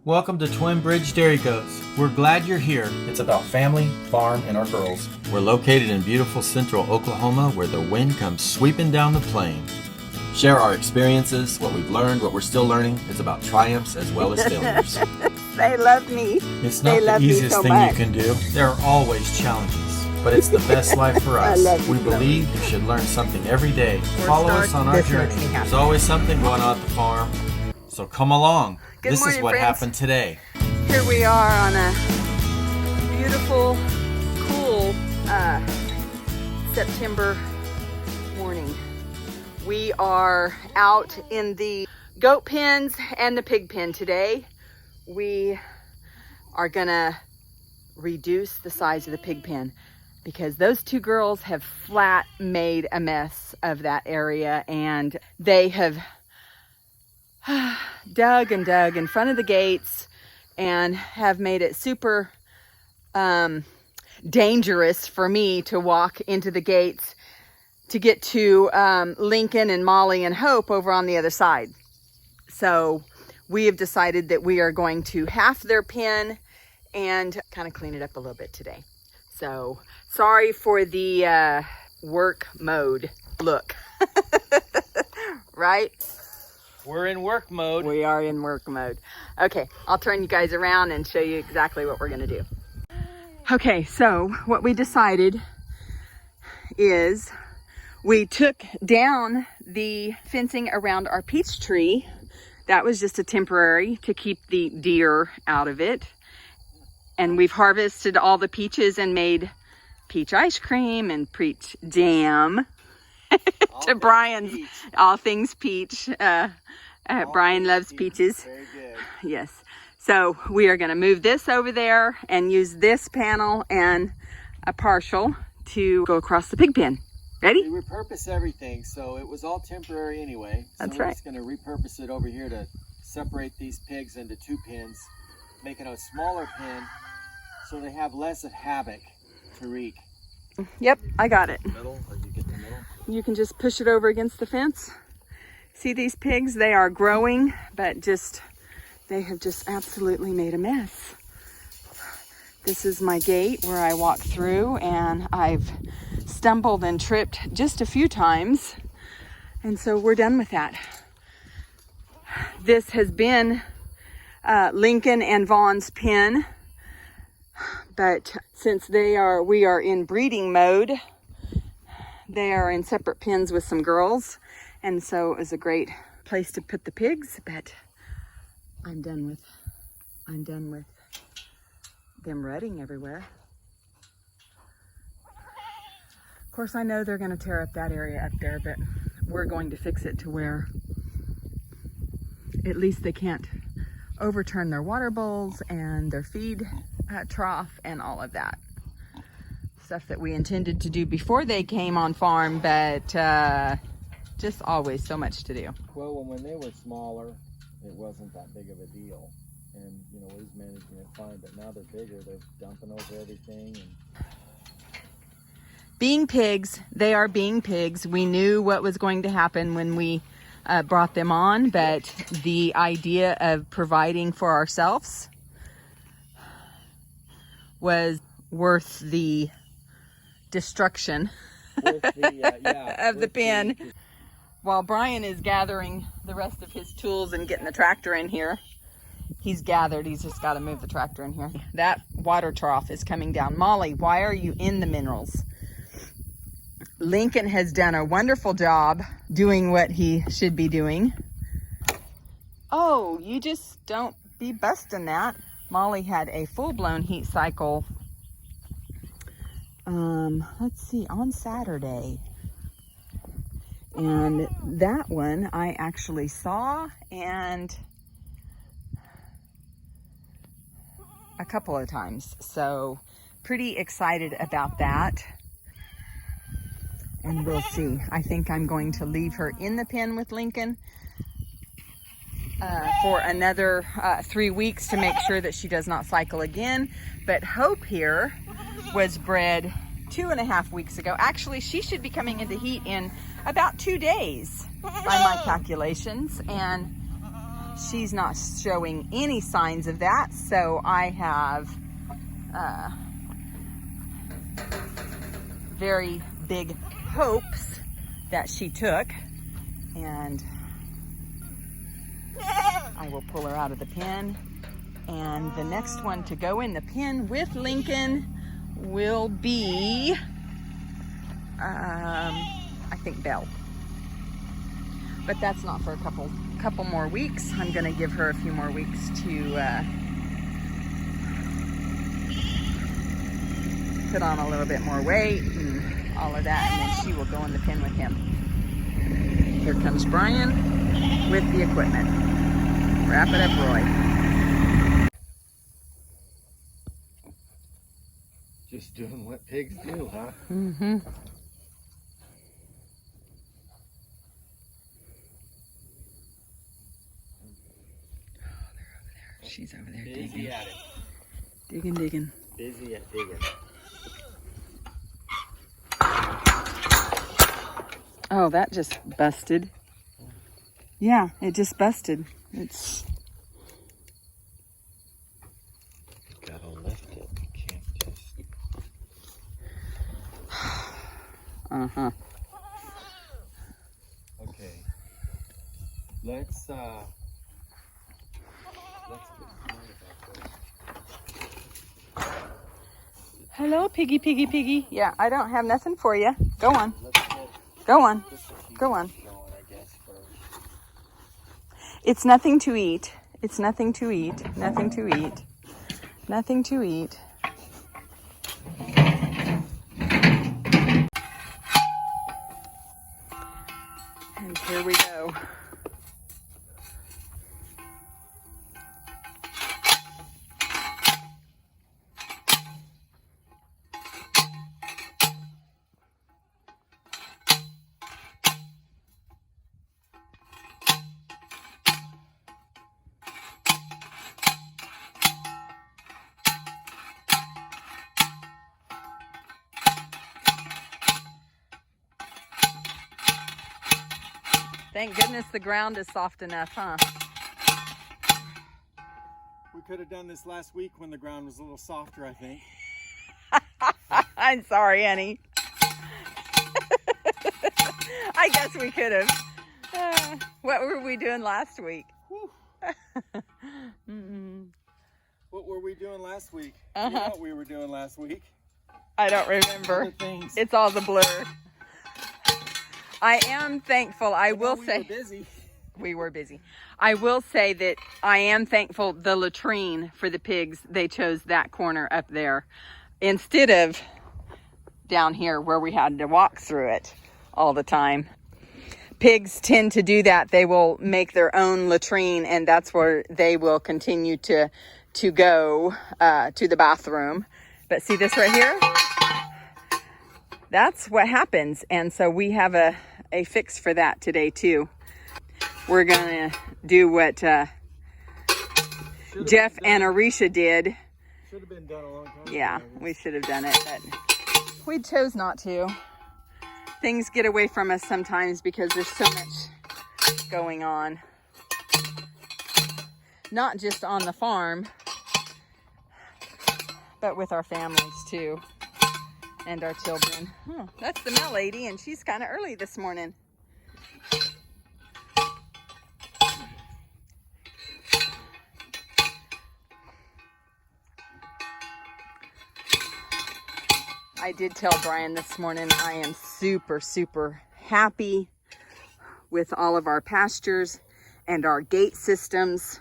Welcome to Twin Bridge Dairy Goats. We're glad you're here. It's about family, farm, and our girls. We're located in beautiful central Oklahoma where the wind comes sweeping down the plain. Share our experiences, what we've learned, what we're still learning. It's about triumphs as well as failures. They love me. It's not the easiest thing you can do. There are always challenges, but it's the best life for us. We believe you should learn something every day. Follow us on our journey. There's always something going on at the farm, so come along. This is what happened today. Here we are on a beautiful, cool September morning. We are out in the goat pens and the pig pen today. We are gonna reduce the size of the pig pen because those two girls have flat made a mess of that area, and they have dug and dug in front of the gates and have made it super dangerous for me to walk into the gates to get to Lincoln and Molly and Hope over on the other side. So we have decided that we are going to half their pen and kind of clean it up a little bit today. So sorry for the work mode look. Right? We're in work mode. We are in work mode. Okay, I'll turn you guys around and show you exactly what we're gonna do. Okay, so what we decided is we took down the fencing around our peach tree. That was just a temporary to keep the deer out of it. And we've harvested all the peaches and made peach ice cream and peach jam. To Brian's peach. All things peach. Brian loves peaches. Very good. Yes. So we are going to move this over there and use this panel and a partial to go across the pig pen. Ready? We repurpose everything, so it was all temporary anyway. So That's we're right. just going to repurpose it over here to separate these pigs into two pens, making a smaller pen so they have less of havoc to wreak. Yep, I got it. Middle, or you get the middle? You can just push it over against the fence. See these pigs? They are growing, but they have just absolutely made a mess. This is my gate where I walk through, and I've stumbled and tripped just a few times. And so we're done with that. This has been Lincoln and Vaughn's pen, but since we are in breeding mode, they are in separate pens with some girls, and so it was a great place to put the pigs. But I'm done with them rutting everywhere. Of course, I know they're going to tear up that area up there, but we're going to fix it to where at least they can't overturn their water bowls and their feed trough and all of that stuff that we intended to do before they came on farm, but just always so much to do. Well, when they were smaller, it wasn't that big of a deal, and we was managing it fine. But now they're bigger; they're dumping over everything. And being pigs, they are being pigs. We knew what was going to happen when we brought them on, but the idea of providing for ourselves was worth the destruction of the pen. While Brian is gathering the rest of his tools and getting the tractor in here, he's just got to move the tractor in here. That water trough is coming down. Molly, why are you in the minerals? Lincoln has done a wonderful job doing what he should be doing. Oh, you just don't be busting that. Molly had a full-blown heat cycle, let's see, on Saturday. And that one I actually saw and a couple of times. So pretty excited about that. And we'll see. I think I'm going to leave her in the pen with Lincoln for another 3 weeks to make sure that she does not cycle again. But Hope here was bred 2.5 weeks ago. Actually, she should be coming into heat in about 2 days by my calculations. And she's not showing any signs of that, so I have very big hopes that she took, and I will pull her out of the pen. And the next one to go in the pen with Lincoln will be, I think Belle. But that's not for a couple more weeks. I'm gonna give her a few more weeks to put on a little bit more weight and all of that, and then she will go in the pen with him. Here comes Brian with the equipment. Wrap it up, Roy. Just doing what pigs do, huh? Mm-hmm. She's over there Busy digging. at it. Digging. Busy at digging. Oh, that just busted. Yeah, it just busted. It's... Gotta lift it. You can't just... Uh-huh. Okay. Let's get smart about this. Hello, piggy. Yeah, I don't have nothing for you. Go on. Let's get Go on. this a few Go on. going, I guess, first. It's nothing to eat. It's nothing to eat. Nothing to eat. Nothing to eat. And here we go. Thank goodness the ground is soft enough, huh? We could have done this last week when the ground was a little softer, I think. I'm sorry, Annie. I guess we could have. What were we doing last week? What were we doing last week? Uh-huh. You know what we were doing last week? I don't remember. Other things. It's all the blur. I am thankful. I will say. We were busy. We were busy. I will say that I am thankful the latrine for the pigs, they chose that corner up there instead of down here where we had to walk through it all the time. Pigs tend to do that. They will make their own latrine, and that's where they will continue to go to the bathroom. But see this right here? That's what happens. And so we have a fix for that today too. We're gonna do what Jeff and Arisha did. Should have been done a long time Yeah, ago. we should have done it, but we chose not to. Things get away from us sometimes because there's so much going on. Not just on the farm, but with our families too. And our children. Oh, that's the Mel lady, and she's kind of early this morning. I did tell Brian this morning I am super happy with all of our pastures and our gate systems.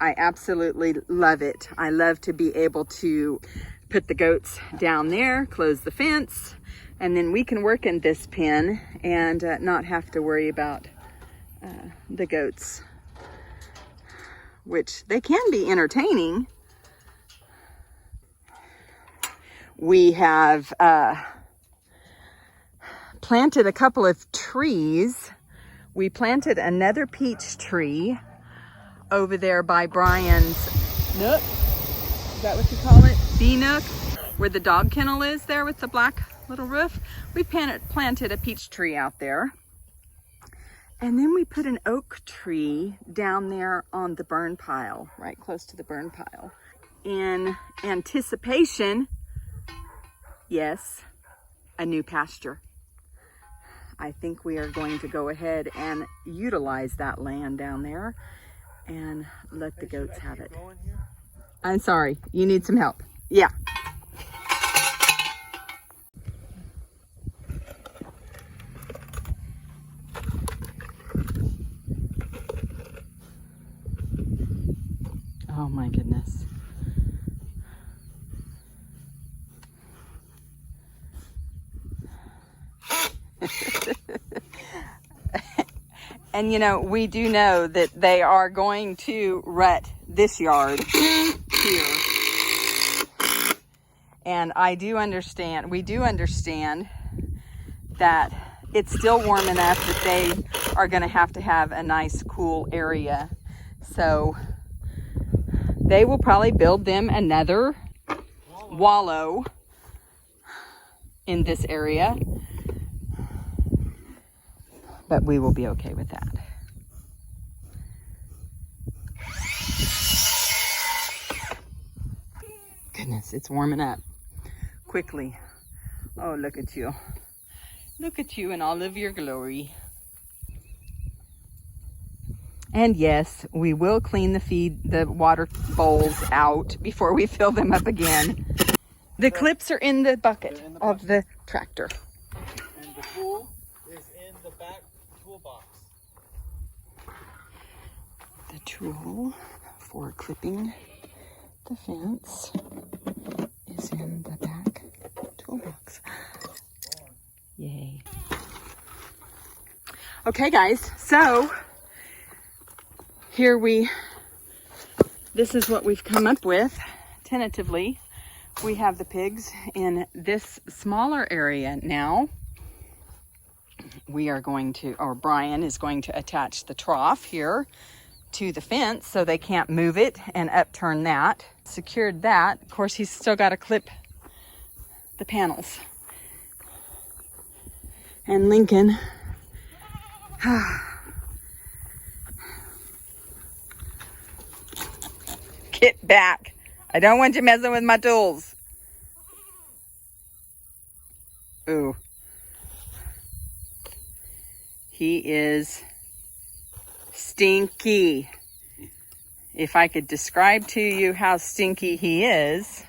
I absolutely love it. I love to be able to put the goats down there, close the fence, and then we can work in this pen and not have to worry about the goats, which they can be entertaining. We have planted a couple of trees. We planted another peach tree over there by Brian's nook. Is that what you call it? Bee nook, where the dog kennel is there with the black little roof. We planted a peach tree out there. And then we put an oak tree down there on the burn pile, right close to the burn pile, in anticipation, yes, a new pasture. I think we are going to go ahead and utilize that land down there and let the goats have it. I'm sorry, you need some help. Yeah. Oh my goodness. And you know, we do know that they are going to rut this yard here. And I do understand, we do understand that it's still warm enough that they are going to have a nice cool area. So they will probably build them another wallow in this area. But we will be okay with that. Goodness, it's warming up quickly. Oh, look at you. Look at you in all of your glory. And yes, we will clean the water bowls out before we fill them up again. The clips are in the bucket of the tractor. And the tool is in the back toolbox. The tool for clipping the fence is in the back toolbox. Yay. Okay guys, so this is what we've come up with tentatively. We have the pigs in this smaller area now. We are going to, or Brian is going to attach the trough here to the fence so they can't move it and upturn that. Secured that. Of course, he's still got to clip the panels. And Lincoln, get back. I don't want you messing with my tools. Ooh. He is stinky. If I could describe to you how stinky he is.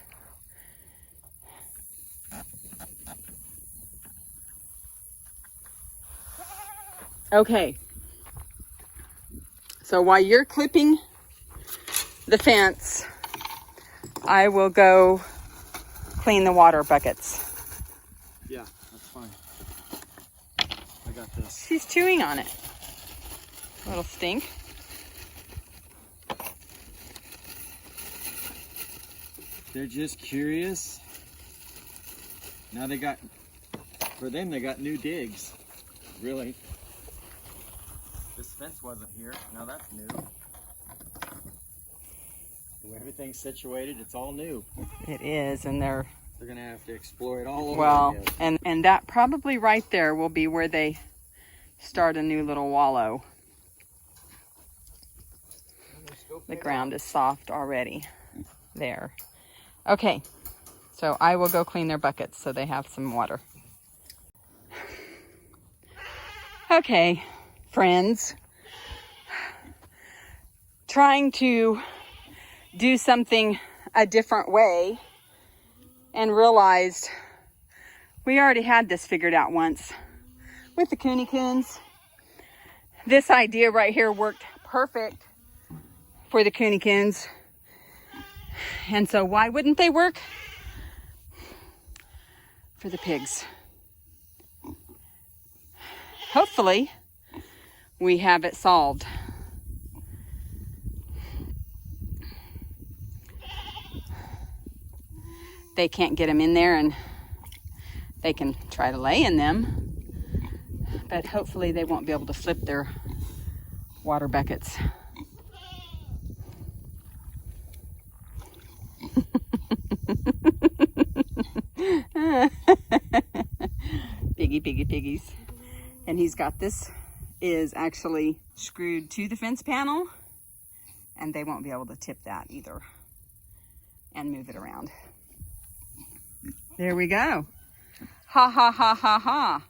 Okay. So while you're clipping the fence, I will go clean the water buckets. Yeah, that's fine. I got this. She's chewing on it. Little stink. They're just curious. Now they got new digs. Really. This fence wasn't here. Now that's new. The way everything's situated, it's all new. It is, and they're gonna have to explore it all over well, again. and that probably right there will be where they start a new little wallow. The ground is soft already there. Okay, so I will go clean their buckets so they have some water. Okay, friends. Trying to do something a different way and realized we already had this figured out once with the Cooney Coons. This idea right here worked perfect for the Cooney Coons. And so why wouldn't they work for the pigs? Hopefully we have it solved. They can't get them in there, and they can try to lay in them, but hopefully they won't be able to flip their water buckets. Piggies. And he's got this is actually screwed to the fence panel, and they won't be able to tip that either and move it around. There we go. Ha ha ha ha ha.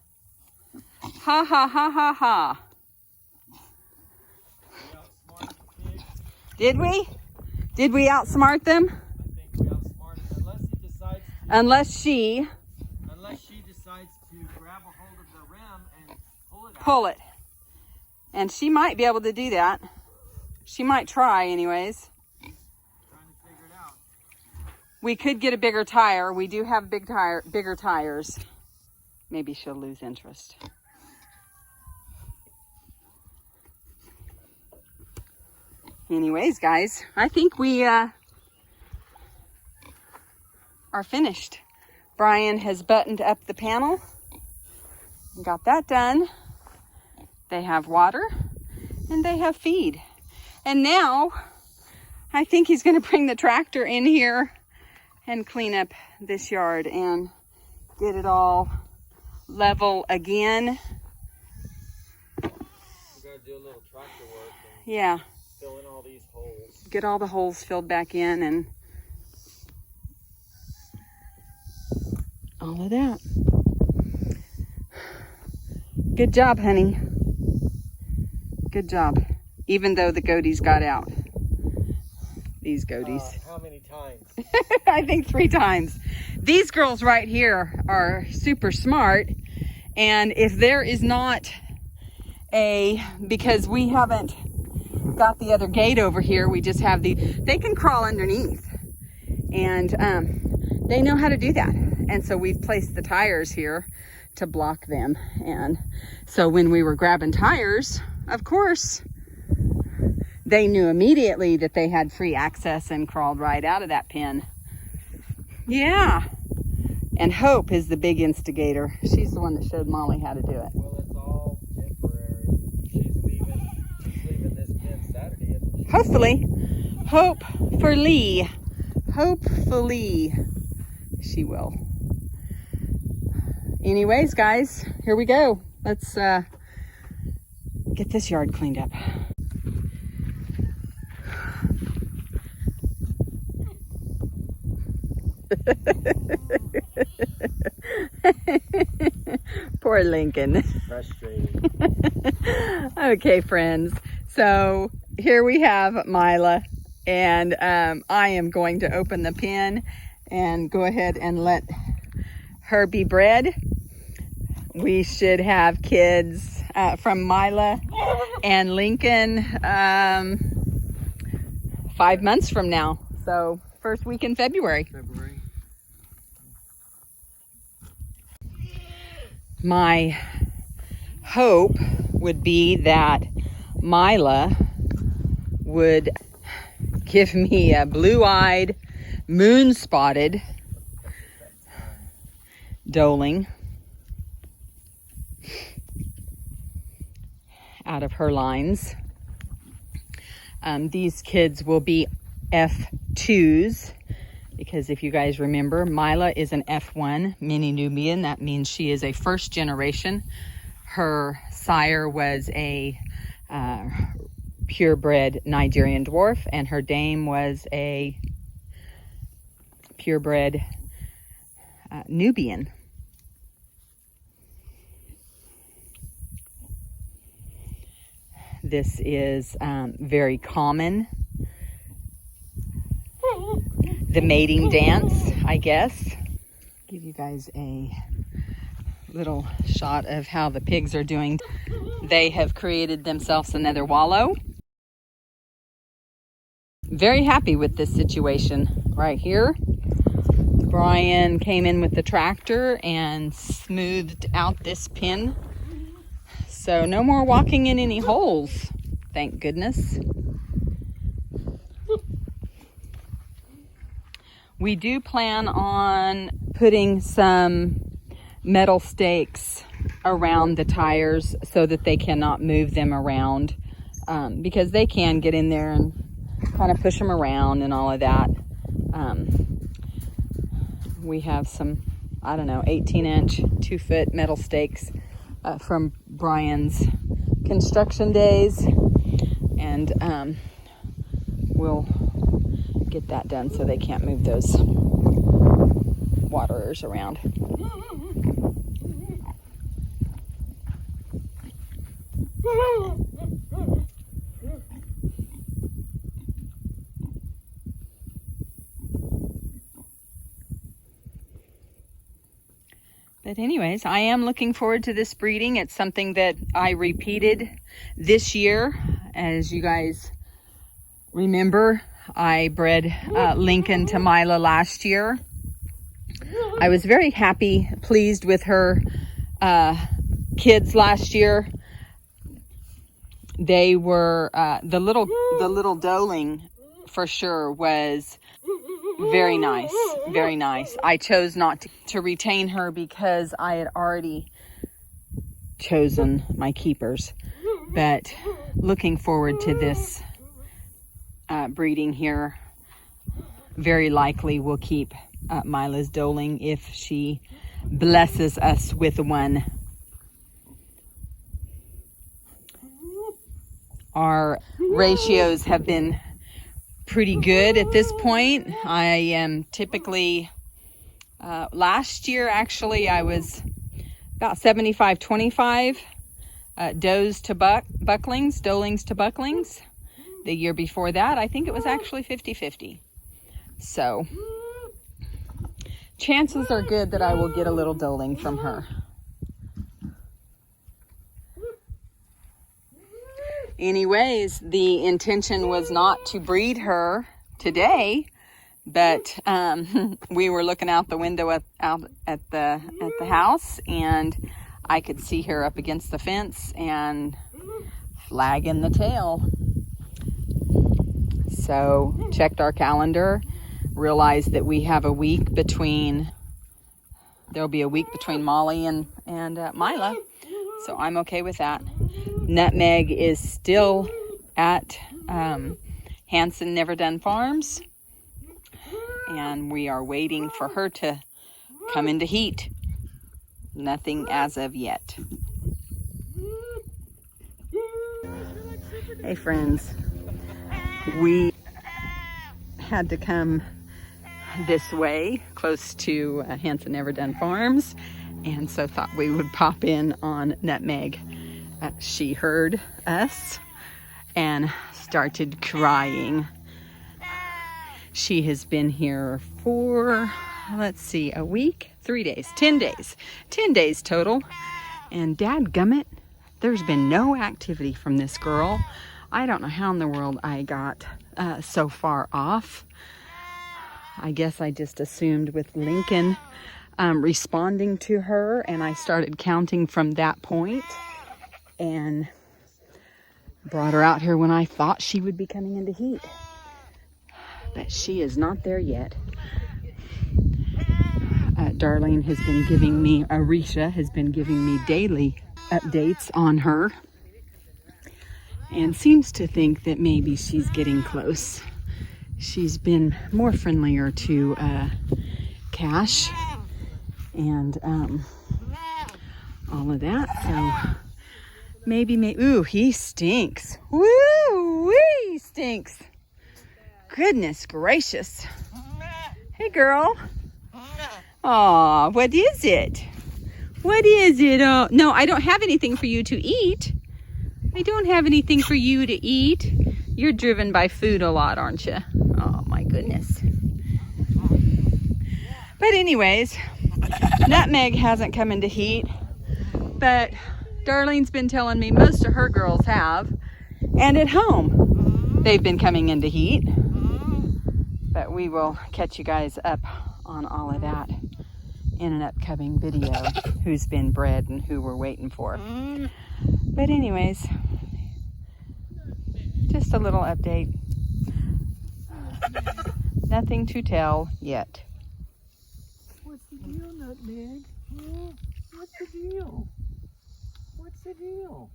Ha ha ha ha ha. Did we? Did we outsmart them? I think we outsmarted him, unless he decides to, Unless she decides to grab a hold of the rim and pull it out. pull it. And she might be able to do that. She might try anyways. Trying to figure it out. We could get a bigger tire. We do have bigger tires. Maybe she'll lose interest. Anyways, guys, I think we are finished. Brian has buttoned up the panel and got that done. They have water and they have feed. And now I think he's going to bring the tractor in here and clean up this yard and get it all level again. We gotta do a little tractor work and Yeah. fill in all these holes. Get all the holes filled back in and all of that. Good job, honey. Good job. Even though the goatees got out. These goatees. How many times? I think 3 times. These girls right here are super smart. And if there is not because we haven't got the other gate over here, we just have they can crawl underneath. And they know how to do that. And so we've placed the tires here to block them. And so when we were grabbing tires, of course, they knew immediately that they had free access and crawled right out of that pen. Yeah. And Hope is the big instigator. She's the one that showed Molly how to do it. Well, it's all temporary. She's leaving this pen Saturday, isn't she? Hopefully. Hopefully she will. Anyways, guys, here we go. Let's get this yard cleaned up. Poor Lincoln. Frustrating. Okay, friends. So here we have Mila, and I am going to open the pen and go ahead and let her be bred. We should have kids from Mila and Lincoln 5 months from now. So first week in February. My hope would be that Mila would give me a blue-eyed, moon-spotted doeling out of her lines. These kids will be F2s. Because if you guys remember, Mila is an F1 mini Nubian. That means she is a first generation. Her sire was a purebred Nigerian dwarf, and her dame was a purebred Nubian. This is very common. The mating dance, I guess. Give you guys a little shot of how the pigs are doing. They have created themselves another wallow. Very happy with this situation right here. Brian came in with the tractor and smoothed out this pen. So no more walking in any holes, thank goodness. We do plan on putting some metal stakes around the tires so that they cannot move them around, because they can get in there and kind of push them around and all of that. We have some, 18-inch, 2-foot metal stakes from Brian's construction days, and we'll get that done so they can't move those waterers around. But anyways, I am looking forward to this breeding. It's something that I repeated this year. As you guys remember, I bred Lincoln to Mila last year. I was very happy, pleased with her kids last year. They were, the little doeling for sure was very nice, very nice. I chose not to retain her because I had already chosen my keepers. But looking forward to this breeding here. Very likely we'll keep Mila's doeling if she blesses us with one. Our ratios have been pretty good at this point. I am typically, last year actually I was about 75-25 does to bucklings, doelings to bucklings. The year before that I think it was actually 50-50. So chances are good that I will get a little doeling from her. Anyways, the intention was not to breed her today, but we were looking out the window out at the house, and I could see her up against the fence and flagging the tail. So checked our calendar, realized that we have a week between. There'll be a week between Molly and Mila, so I'm okay with that. Nutmeg is still at Hanson Never Done Farms, and we are waiting for her to come into heat. Nothing as of yet. Hey friends, we had to come this way close to Hanson Never Done Farms, and so thought we would pop in on Nutmeg. She heard us and started crying. She has been here for, let's see, a week, 3 days, 10 days, 10 days total. And dadgummit, there's been no activity from this girl. I don't know how in the world I got so far off. I guess I just assumed with Lincoln responding to her, and I started counting from that point. And brought her out here when I thought she would be coming into heat. But she is not there yet. Darlene has been giving me, Arisha has been giving me daily updates on her. And seems to think that maybe she's getting close. She's been more friendlier to Cash and all of that. So maybe, ooh, he stinks. Woo, he stinks. Goodness gracious. Hey, girl. Aw, what is it? What is it? Oh, no, I don't have anything for you to eat. I don't have anything for you to eat. You're driven by food a lot, aren't you? Oh, my goodness. But anyways, Nutmeg hasn't come into heat, but Darlene's been telling me most of her girls have, and at home they've been coming into heat. But we will catch you guys up on all of that in an upcoming video, who's been bred and who we're waiting for. But anyways, just a little update. Nothing to tell yet. What's the deal, Nutmeg? What's the deal? What's the deal?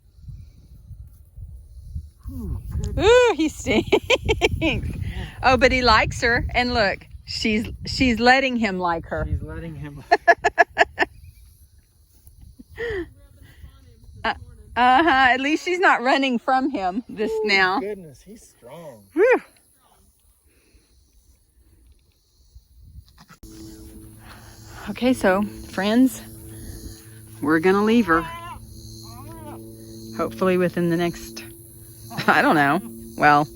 Ooh, he stinks. Oh, but he likes her. And look, she's letting him like her. She's letting him. At least she's not running from him now. Goodness, he's strong. Whew. Okay, so friends, we're gonna leave her. Hopefully within the next, I don't know. Well,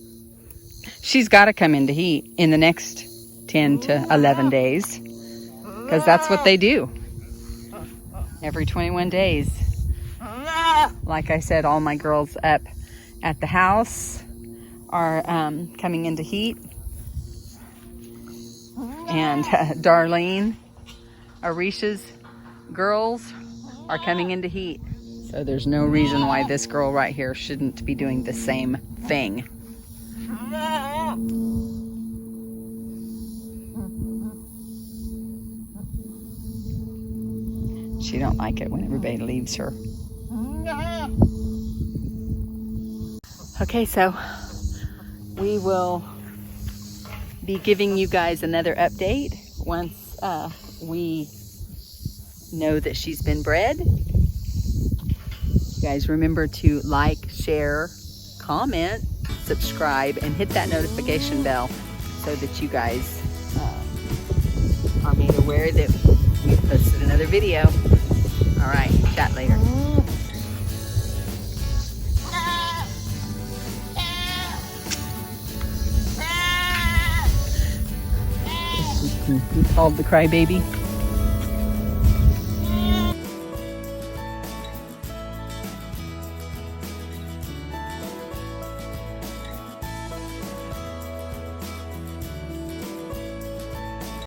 she's got to come into heat in the next 10 to 11 days, because that's what they do. Every 21 days. Like I said, all my girls up at the house are coming into heat. And Darlene, Arisha's girls are coming into heat. So there's no reason why this girl right here shouldn't be doing the same thing. She don't like it when everybody leaves her. Okay, so we will be giving you guys another update once we know that she's been bred. You guys remember to like, share, comment, subscribe, and hit that notification bell so that you guys are made aware that we've posted another video. All right, chat later. Called the crybaby.